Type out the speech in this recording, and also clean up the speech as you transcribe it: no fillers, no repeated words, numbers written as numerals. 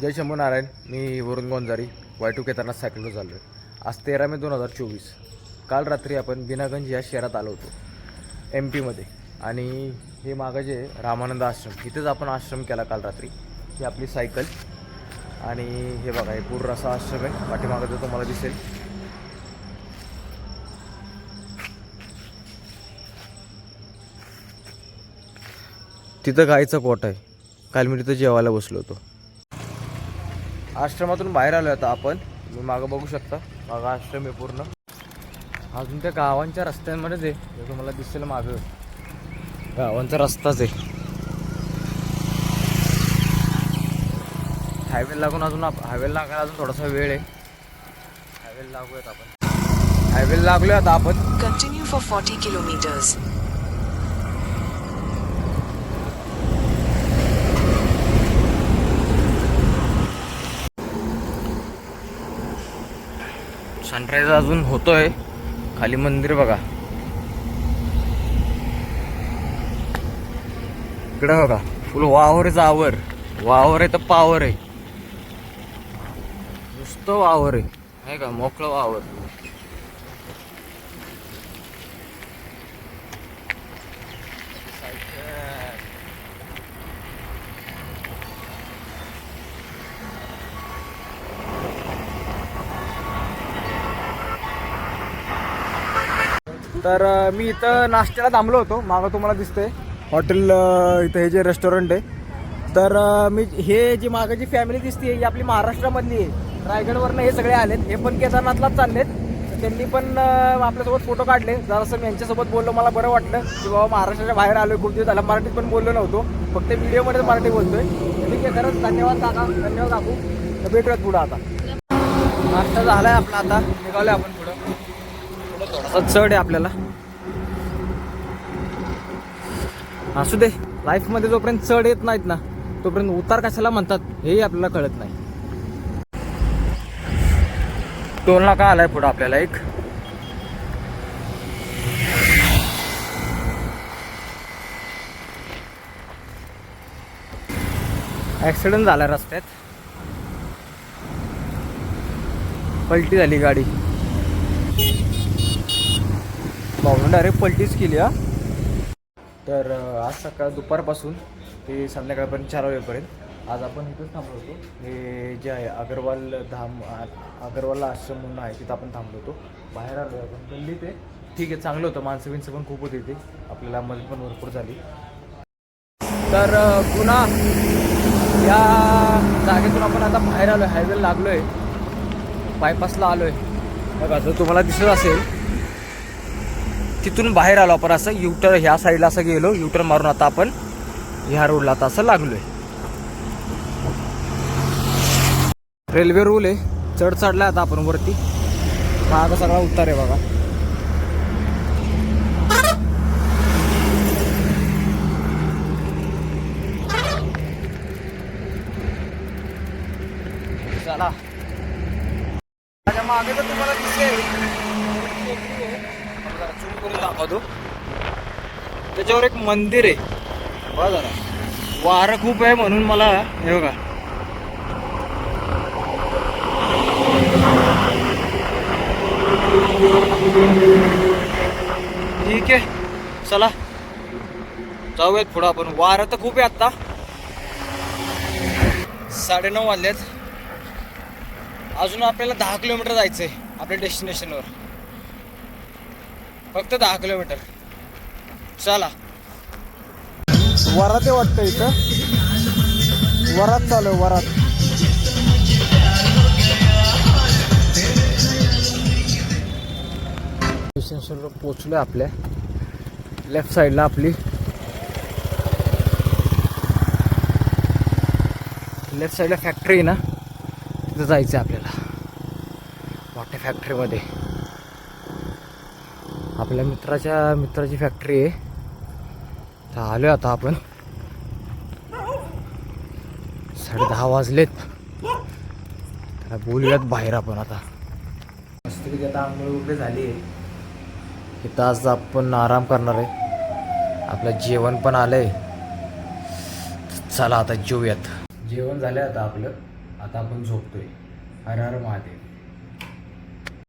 जय शंभू नारायण. मी वरुण Gonjari Y2 Kedarnath सायकलवर चाललो आहे. आज 13 मे 2024. काल रात्री आपण बिनागंज या शहरात आलो होतो MP मध्ये. आणि हे मागं जे रामानंद आश्रम, इथेच आपण आश्रम केला काल रात्री. ही आपली सायकल आणि हे बघा, हे पूर्ण असा आश्रम आहे. पाठीमागं तर तुम्हाला दिसेल. तिथं गाईचं पोट आहे. काल मी तिथं जेवायला बसलो होतो. आश्रमातून बाहेर आलो आता आपण. तुम्ही मागं बघू शकता, मागं आश्रम आहे पूर्ण. अजून त्या गावांच्या रस्त्यांमध्येच आहे, हे तुम्हाला दिसेल मागं गावांचा रस्ताच आहे. हायवे लागून हायवे लागायला अजून थोडासा वेळ आहे. हायवे लागूयात आपण. हायवे लागलोय आता आपण. Continue for 40 kilometres. सनराईज अजून होतोय. खाली मंदिर बघा, इकडे बघा, फुल वावरच आवर. वावर आहे तर पावर आहे. नुसतं वावर आहे का, मोकळं वावर. तर मी इथं नाश्त्याला थांबलो होतो. मागं तुम्हाला दिसतंय हॉटेल, इथं हे जे रेस्टॉरंट आहे. तर मी हे जी मागं जी फॅमिली दिसते ही आपली महाराष्ट्रामधली आहे. रायगडवरनं हे सगळे आलेत. हे पण केदारनाथलाच चाललेत. त्यांनी पण आपल्यासोबत फोटो काढले. जरासं मी यांच्यासोबत बोललो, मला बरं वाटलं की बाबा महाराष्ट्राच्या बाहेर आलोय. खूप दिवस झाला मराठीत पण बोललो नव्हतो, फक्त व्हिडिओमध्ये मराठी बोलतोय. ठीक आहे, खरंच धन्यवाद काका, धन्यवाद काकू. तर भेटूयात पुढं. आता नाश्ता झालाय आपला, आता निघालोय आपण पुढं. थोडासा चढ आहे आपल्याला. असू दे, लाईफमध्ये जोपर्यंत चढ येत नाहीत ना, तोपर्यंत उतार कशाला म्हणतात हेही आपल्याला कळत नाही. टोल नाका आलाय पुढं आपल्याला एक. ऍक्सिडेंट झाला रस्त्यात, पलटी झाली गाडी. भाऊनं डायरेक्ट पलटीच केली. तर आज सकाळ दुपारपासून ते संध्याकाळपर्यंत 4 वाजेपर्यंत आज आपण इथंच थांबलो होतो. हे जे आहे अगरवाल आश्रम म्हणून आहे, तिथं आपण थांबलो होतो. बाहेर आलो आपण गल्लीत आहे. ठीक आहे, चांगलं होतं. माणसं बिनसं पण खूप होती इथे. आपल्याला मदत पण भरपूर झाली. तर पुन्हा या जागेतून आपण आता बाहेर आलो आहे. हायवे लागलो आहे, बायपासला आलो आहे. बघा, जर तुम्हाला दिसत असेल, तिथून बाहेर आलो आपण. असं युटर्न ह्या साईडला असं गेलो, युटर्न मारून आता आपण ह्या रोडला आता असं लागलोय. रेल्वे रूल आहे. चढ चढलाय आता आपण वरती. मागं सगळा उतार आहे बघा. चला, माझ्या मागे तर तुम्हाला दिसेल चूक करून दाखवतो. त्याच्यावर एक मंदिर आहे बघा. जरा वारं खूप आहे म्हणून मला हे बघा, ठीक आहे. चला जाऊयात पुढं आपण. वारं तर खूप आहे. आत्ता 9:30 वाजलेत. अजून आपल्याला 10 किलोमीटर जायचं आहे आपल्या डेस्टिनेशनवर. फक्त 10 किलोमीटर. चला. वरात वाटतं इथं. वरात चालू आहे, वरात. डेस्टिनेशनवर पोचलोय. आपल्या लेफ्ट साईडला आपली लेफ्ट साईडला फॅक्टरी आहे ना, तिथं जायचं आहे आपल्याला. मोठ्या फॅक्टरीमध्ये आपल्या मित्राची फॅक्टरी आहे. तर आलोय आता आपण. 10:30 वाजलेत. त्याला बोलूयात बाहेर आपण आता. मस्तपैकी आता आंघोळ वगैरे झाली आहे. इथं आज आपण आराम करणार आहे. आपलं जेवण पण आलंय. चला आता जेवूयात. जेवण झालं आता आपलं. आता आपण झोपतोय. हर हर महादेव.